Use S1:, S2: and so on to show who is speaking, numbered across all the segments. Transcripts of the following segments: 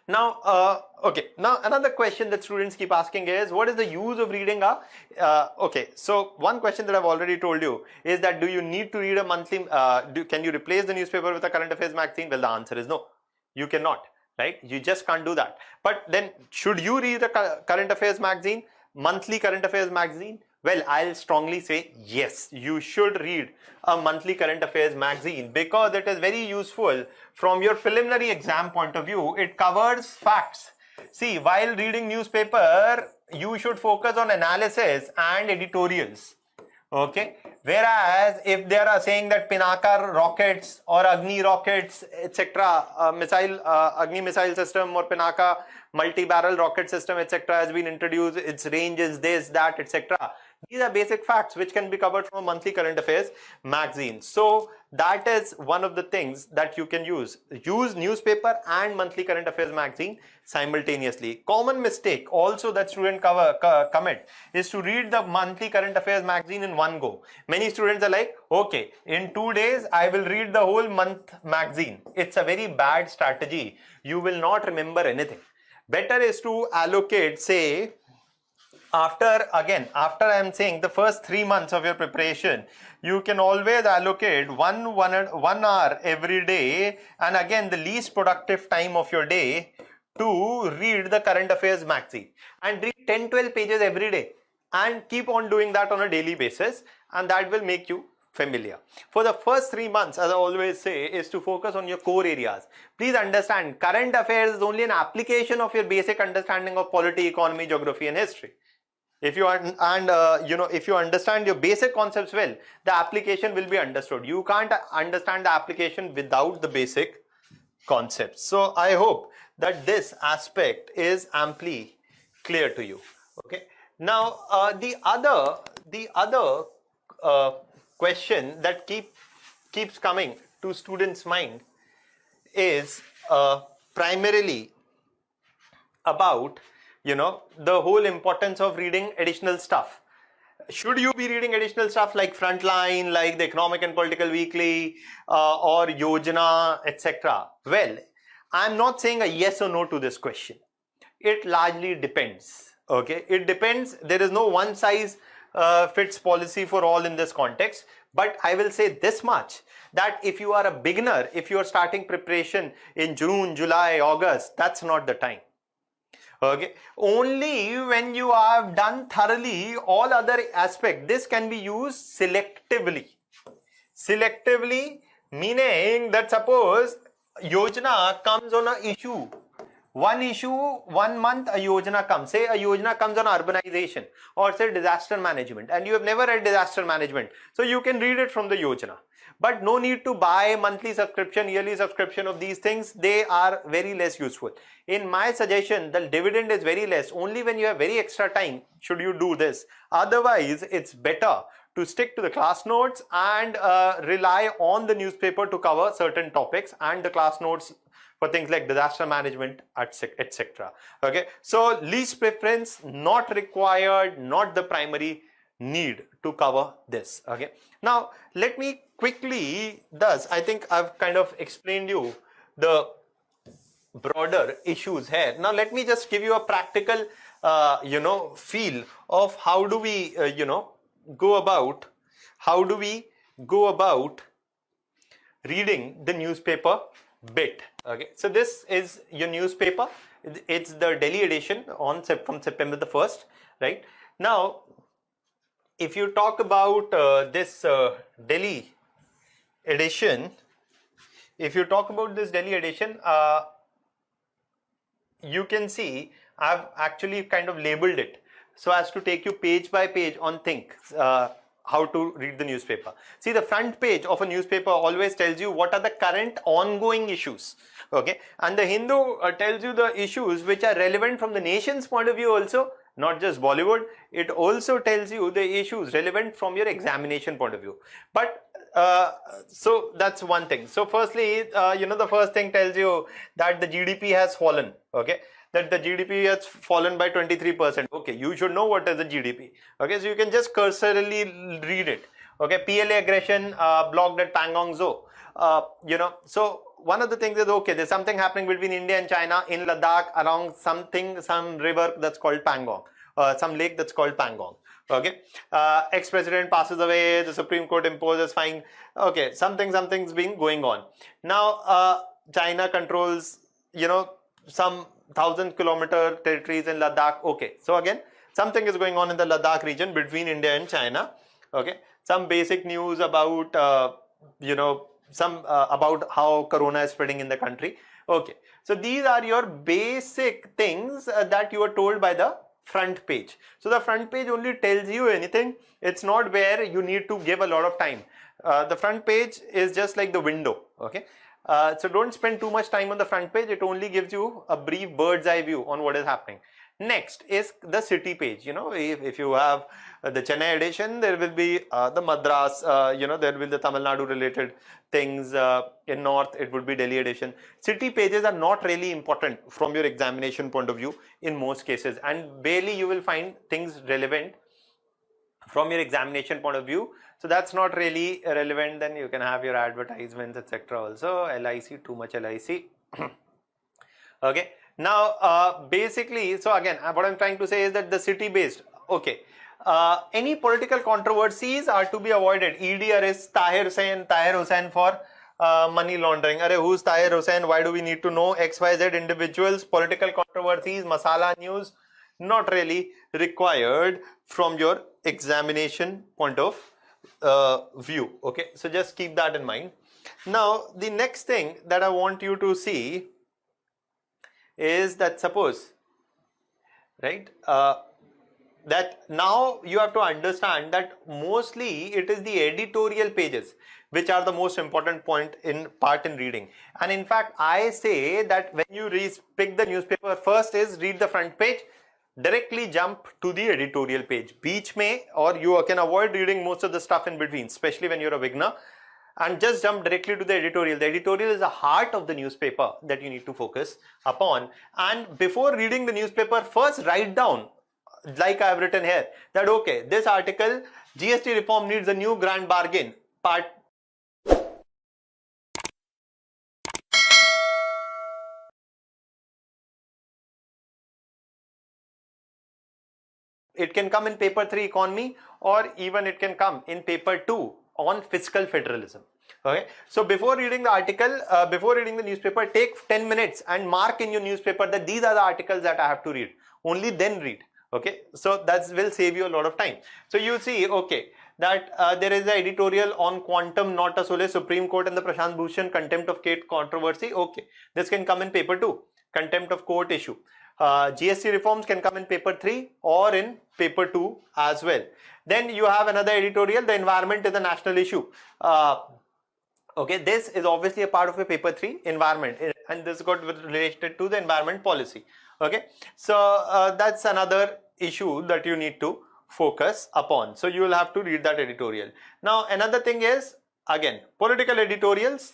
S1: Now, okay, now another question that students keep asking is, what is the use of reading okay, so one question that I've already told you is that do you need to read a monthly, can you replace the newspaper with a current affairs magazine? Well, the answer is no, you cannot, right? You just can't do that. But then should you read the current affairs magazine, monthly current affairs magazine? Well, I'll strongly say yes, you should read a monthly current affairs magazine because it is very useful from your preliminary exam point of view. It covers facts. See, while reading newspaper, you should focus on analysis and editorials. Okay, whereas if they are saying that Pinaka rockets or Agni rockets, etc., Agni missile system or Pinaka multi-barrel rocket system, etc., has been introduced, its range is this, that, etc. These are basic facts which can be covered from a monthly current affairs magazine. So that is one of the things that you can use. Use newspaper and monthly current affairs magazine simultaneously. Common mistake also that students commit is to read the monthly current affairs magazine in one go. Many students are like, okay, in 2 days I will read the whole month magazine. It's a very bad strategy. You will not remember anything. Better is to allocate, say, after I am saying the first 3 months of your preparation, you can always allocate one hour every day, and again the least productive time of your day, to read the current affairs magazine and read 10-12 pages every day, and keep on doing that on a daily basis, and that will make you familiar. For the first 3 months, as I always say, is to focus on your core areas. Please understand, current affairs is only an application of your basic understanding of polity, economy, geography and history. If you if you understand your basic concepts well, the application will be understood. You can't understand the application without the basic concepts. So I hope that this aspect is amply clear to you. Okay. Now the other question that keeps coming to students' mind is primarily about the whole importance of reading additional stuff. Should you be reading additional stuff like Frontline, like the Economic and Political Weekly, or Yojana, etc.? Well, I'm not saying a yes or no to this question. It largely depends. Okay, it depends. There is no one size fits policy for all in this context. But I will say this much, that if you are a beginner, if you are starting preparation in June, July, August, that's not the time. Okay, only when you have done thoroughly all other aspects, this can be used selectively. Selectively meaning that suppose Yojana comes on an issue, one issue, 1 month a Yojana comes, say a Yojana comes on urbanization or say disaster management, and you have never read disaster management, so you can read it from the Yojana. But no need to buy monthly subscription, yearly subscription of these things. They are very less useful. In my suggestion, the dividend is very less. Only when you have very extra time should you do this. Otherwise, it's better to stick to the class notes and rely on the newspaper to cover certain topics and the class notes for things like disaster management, etc. Okay, so least preference, not required, not the primary need to cover this. Okay, now let me quickly, thus I think I've kind of explained you the broader issues here. Now let me just give you a practical feel of how do we go about reading the newspaper bit. Okay, so this is your newspaper. It's the Delhi edition from September the 1st, right? Now if you talk about this Delhi edition, you can see I've actually kind of labeled it so as to take you page by page on how to read the newspaper. See, the front page of a newspaper always tells you what are the current ongoing issues. Okay, and the Hindu tells you the issues which are relevant from the nation's point of view also, not just Bollywood. It also tells you the issues relevant from your examination point of view. But so that's one thing. So firstly, the first thing tells you that the GDP has fallen. Okay, that the GDP has fallen by 23%. Okay, you should know what is the GDP. Okay, so you can just cursorily read it. Okay, PLA aggression blocked at Pangong Zoo. So one of the things is, okay, there's something happening between India and China in Ladakh along some river that's called Pangong, some lake that's called Pangong. Okay, ex-president passes away, the Supreme Court imposes fine. Okay, something's been going on. Now, China controls, some 1,000-kilometer territories in Ladakh. Okay, so again, something is going on in the Ladakh region between India and China. Okay, some basic news about, about how corona is spreading in the country. Okay, so these are your basic things that you are told by the front page. So the front page only tells you anything. It's not where you need to give a lot of time. The front page is just like the window. Okay, so don't spend too much time on the front page. It only gives you a brief bird's eye view on what is happening. Next is the city page. If you have the Chennai edition, there will be the Madras, there will be the Tamil Nadu related things. In North, it would be Delhi edition. City pages are not really important from your examination point of view in most cases, and barely you will find things relevant from your examination point of view. So that's not really relevant. Then you can have your advertisements, etc. Also, LIC, too much LIC. Okay. Now, basically, so again, what I'm trying to say is that the city based, okay, any political controversies are to be avoided. ED arrests Tahir Hussain for money laundering. Who's Tahir Hussain? Why do we need to know? XYZ individuals, political controversies, masala news, not really required from your examination point of view. Okay, so just keep that in mind. Now, the next thing that I want you to see is that suppose, right, that now you have to understand that mostly it is the editorial pages which are the most important part in reading. And in fact, I say that when you pick the newspaper, first is read the front page, directly jump to the editorial page. Beach may, or you can avoid reading most of the stuff in between, especially when you're a beginner, and just jump directly to the editorial. The editorial is the heart of the newspaper that you need to focus upon. And before reading the newspaper, first write down, like I have written here, that okay, this article, GST reform needs a new grand bargain, part. It can come in paper 3 economy, or even it can come in paper 2 on fiscal federalism. Okay, so before reading the article, before reading the newspaper, take 10 minutes and mark in your newspaper that these are the articles that I have to read. Only then read. Okay, so that will save you a lot of time. So you see, okay, that there is an editorial on quantum not a solace, Supreme Court and the Prashant Bhushan contempt of court controversy. Okay, this can come in paper 2, contempt of court issue. GST reforms can come in paper 3 or in paper 2 as well. Then you have another editorial, the environment is a national issue. Okay, this is obviously a part of a paper 3, environment, and this got related to the environment policy. Okay, so that's another issue that you need to focus upon. So you will have to read that editorial. Now another thing is, again, political editorials,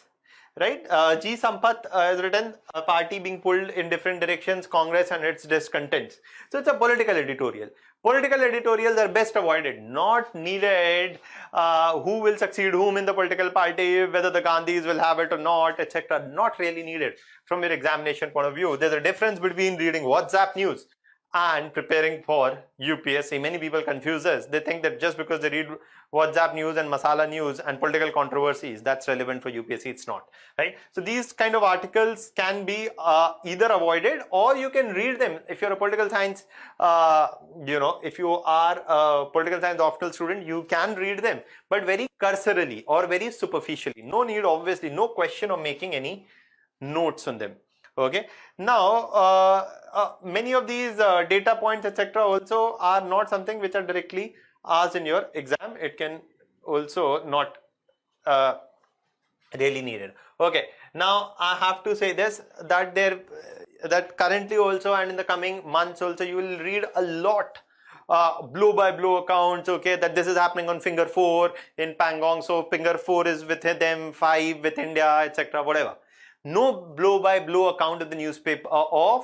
S1: right? G. Sampath has written a party being pulled in different directions, Congress and its discontents. So it's a political editorial. Political editorials are best avoided, not needed. Who will succeed whom in the political party, whether the Gandhis will have it or not, etc. Not really needed from your examination point of view. There's a difference between reading WhatsApp news and preparing for UPSC. Many people confuse this. They think that just because they read WhatsApp news and masala news and political controversies, that's relevant for UPSC. It's not, right? So these kind of articles can be either avoided, or you can read them. If you're a political science, if you are a political science optional student, you can read them, but very cursorily or very superficially. No need, obviously, no question of making any notes on them. Okay, now many of these data points, etc., also are not something which are directly asked in your exam. It can also not really needed. Okay, now I have to say this, that that currently also and in the coming months also you will read a lot blow by blow accounts. Okay, that this is happening on finger 4 in Pangong, so finger 4 is with them, 5 with India, etc., whatever. No blow-by-blow account of the newspaper of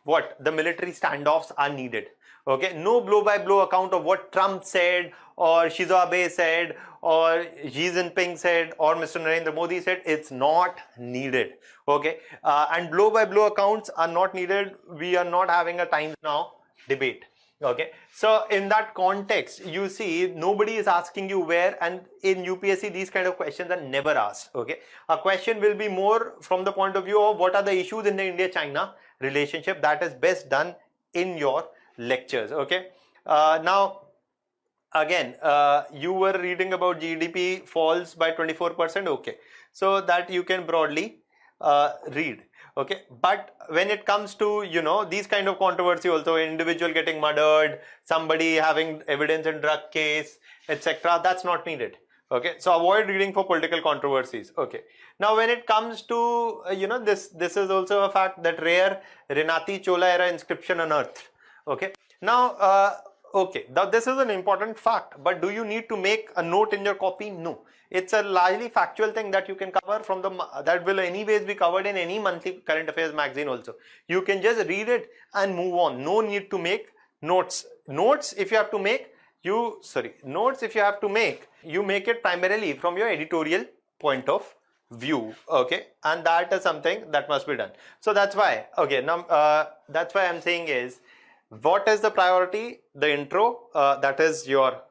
S1: what the military standoffs are needed. Okay, no blow-by-blow account of what Trump said or Shizo Abe said, or Xi Jinping said, or Mr. Narendra Modi said. It's not needed. Okay, and blow by blow accounts are not needed. We are not having a Times Now debate. Okay, so in that context, you see, nobody is asking you where, and in UPSC these kind of questions are never asked. Okay, a question will be more from the point of view of what are the issues in the India-China relationship. That is best done in your lectures. Okay, now again, you were reading about GDP falls by 24%. Okay, so that you can broadly read. Okay, but when it comes to, you know, these kind of controversy also, individual getting murdered, somebody having evidence in drug case, etc., that's not needed. Okay, so avoid reading for political controversies. Okay, now when it comes to you know, this is also a fact, that rare Renati Chola era inscription unearthed. Okay, now okay, now this is an important fact, but do you need to make a note in your copy? No. It's a largely factual thing that you can cover from the, that will anyways be covered in any monthly current affairs magazine also. You can just read it and move on. No need to make notes. Notes if you have to make, notes if you have to make, you make it primarily from your editorial point of view. Okay, and that is something that must be done. So that's why, okay, now that's why I'm saying is, what is the priority? The intro, that is your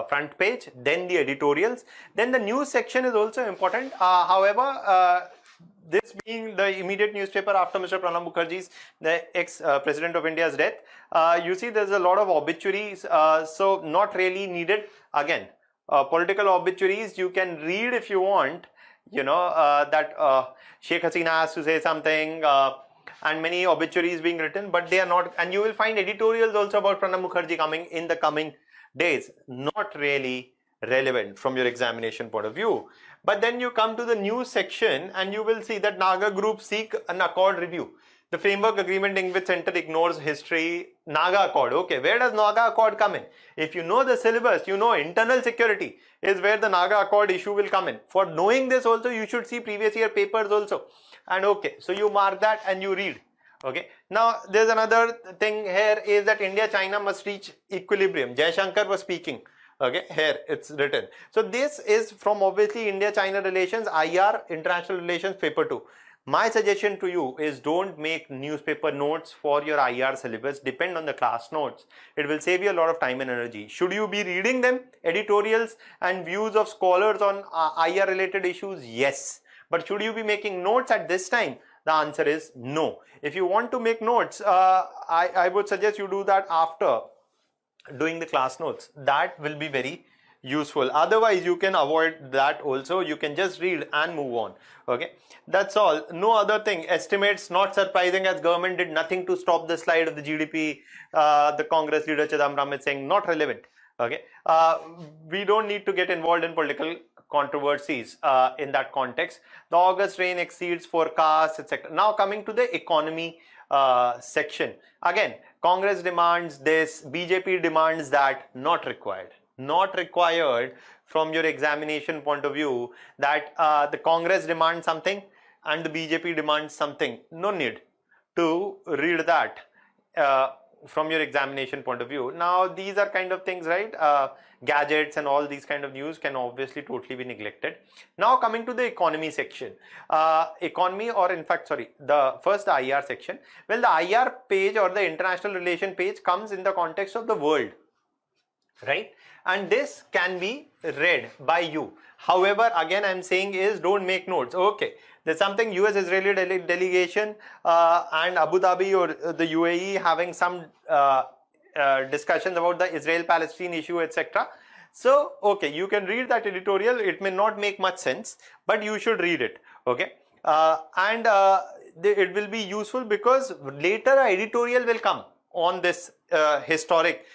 S1: front page, then the editorials, then the news section is also important. However, this being the immediate newspaper after Mr. Pranab Mukherjee's, the ex-president of India's death, you see there's a lot of obituaries, so not really needed. Again, political obituaries you can read if you want, you know, that Sheikh Hasina has to say something, and many obituaries being written, but they are not, and you will find editorials also about Pranab Mukherjee coming in the coming days, not really relevant from your examination point of view. But then you come to the news section and you will see that Naga group seek an accord review. The framework agreement in which center ignores history. Naga accord. Okay, where does Naga accord come in? If you know the syllabus, you know internal security is where the Naga accord issue will come in. For knowing this also, you should see previous year papers also. And okay, so you mark that and you read. Okay, now there's another thing here is that India-China must reach equilibrium. Jaishankar was speaking. Okay, here it's written. So this is from obviously India-China relations, IR, international relations, paper 2. My suggestion to you is don't make newspaper notes for your IR syllabus. Depend on the class notes. It will save you a lot of time and energy. Should you be reading them, editorials and views of scholars on IR related issues? Yes. But should you be making notes at this time? The answer is no. If you want to make notes, I would suggest you do that after doing the class notes. That will be very useful. Otherwise, you can avoid that also. You can just read and move on. Okay, that's all. No other thing. Estimates, not surprising, as government did nothing to stop the slide of the GDP. The Congress leader Chidambaram is saying not relevant. Okay, we don't need to get involved in political controversies in that context. The August rain exceeds forecasts, etc. Now coming to the economy section. Again, Congress demands this, BJP demands that. Not required. Not required from your examination point of view that the Congress demands something and the BJP demands something. No need to read that from your examination point of view. Now these are kind of things, right? Gadgets and all these kind of news can obviously totally be neglected. Now coming to the economy section, economy, or in fact sorry, the first IR section. Well, the IR page or the international relation page comes in the context of the world, right? And this can be read by you. However, again I'm saying is don't make notes. Okay, there's something US-Israeli delegation and Abu Dhabi or the UAE having some discussions about the Israel-Palestine issue, etc. So, okay, you can read that editorial. It may not make much sense, but you should read it. Okay, it will be useful because later an editorial will come on this historic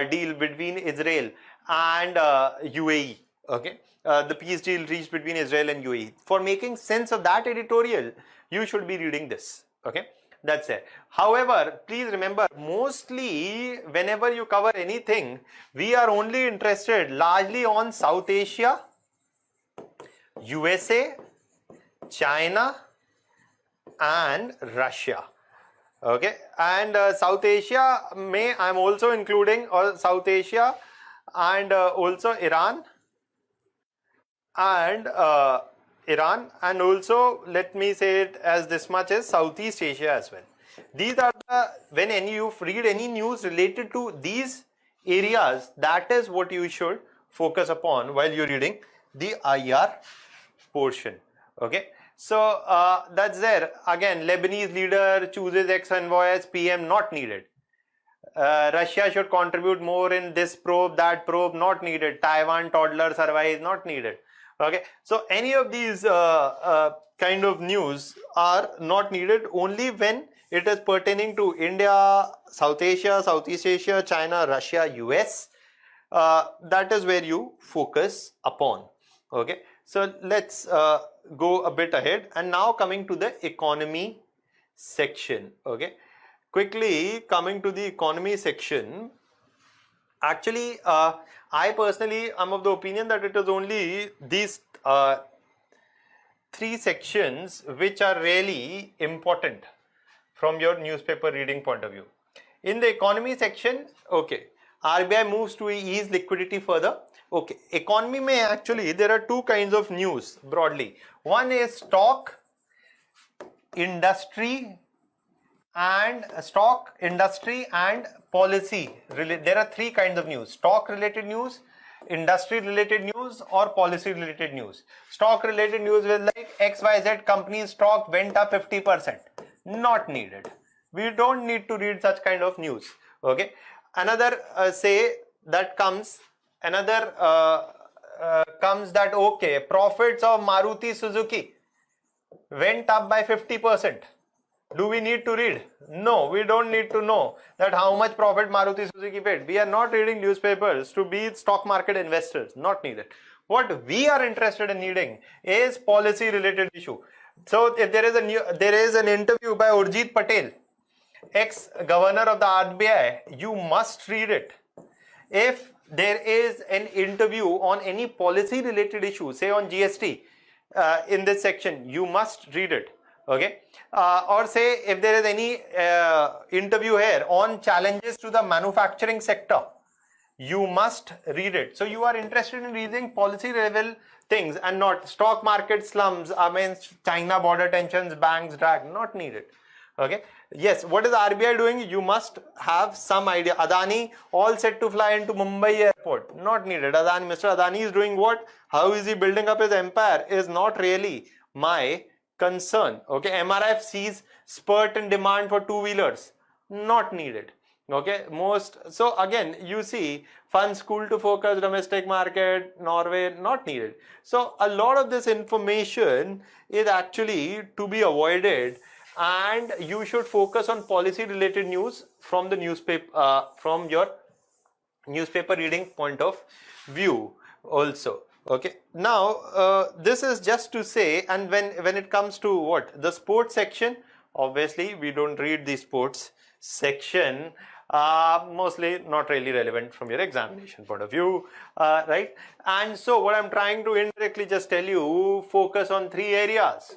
S1: deal between Israel and UAE. Okay, the peace deal reached between Israel and UAE. For making sense of that editorial, you should be reading this. Okay, that's it. However, please remember, mostly whenever you cover anything, we are only interested largely on South Asia, USA, China and Russia. Okay, and South Asia I'm also including, or South Asia and also Iran, and also let me say it as this much as Southeast Asia as well. These are the, when you read any news related to these areas, that is what you should focus upon while you're reading the IR portion. Okay, so that's there. Again, Lebanese leader chooses ex-envoy as PM, not needed. Russia should contribute more in this probe, that probe, not needed. Taiwan toddler survives, not needed. Okay, so any of these kind of news are not needed only when it is pertaining to India, South Asia, Southeast Asia, China, Russia, US. That is where you focus upon. Okay, so let's go a bit ahead, and now coming to the economy section. Okay, quickly coming to the economy section. Actually, I personally am of the opinion that it is only these three sections which are really important from your newspaper reading point of view. In the economy section, okay, RBI moves to ease liquidity further. Okay, economy may actually, there are two kinds of news broadly. One is stock, industry and policy. There are three kinds of news: stock related news, industry related news, or policy related news. Stock related news is like XYZ company's stock went up 50%. Not needed. We don't need to read such kind of news. Okay, another say that comes, another comes that okay, profits of Maruti Suzuki went up by 50%. Do we need to read? No, we don't need to know that how much profit Maruti Suzuki paid. We are not reading newspapers to be stock market investors. Not needed. What we are interested in reading is policy related issue. So if there is an interview by Urjit Patel, ex-governor of the RBI, you must read it. If there is an interview on any policy related issue, say on GST, in this section, you must read it. Okay, or say if there is any interview here on challenges to the manufacturing sector, you must read it. So you are interested in reading policy level things and not stock market slums, I mean China border tensions, banks drag, not needed. Okay, yes, what is RBI doing? You must have some idea. Adani all set to fly into Mumbai airport, not needed. Mr. Adani is doing what? How is he building up his empire is not really my concern. Okay, MRF sees spurt in demand for two-wheelers, not needed. Okay, so again you see fund school to focus domestic market, Norway, not needed. So a lot of this information is actually to be avoided, and you should focus on policy related news from the newspaper, from your newspaper reading point of view also. Okay, now this is just to say, and when it comes to what the sports section, obviously we don't read the sports section, mostly not really relevant from your examination point of view, right? And so what I'm trying to indirectly just tell you, focus on three areas.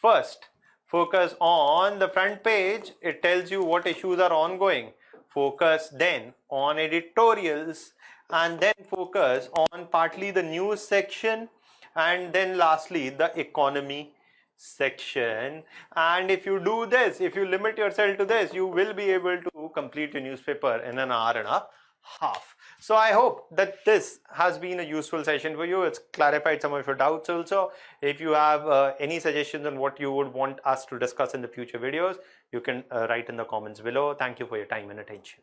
S1: First, focus on the front page, it tells you what issues are ongoing. Focus then on editorials, and then focus on partly the news section, and then lastly the economy section. And if you do this, if you limit yourself to this, you will be able to complete your newspaper in an hour and a half. So I hope that this has been a useful session for you. It's clarified some of your doubts also. If you have any suggestions on what you would want us to discuss in the future videos, you can write in the comments below. Thank you for your time and attention.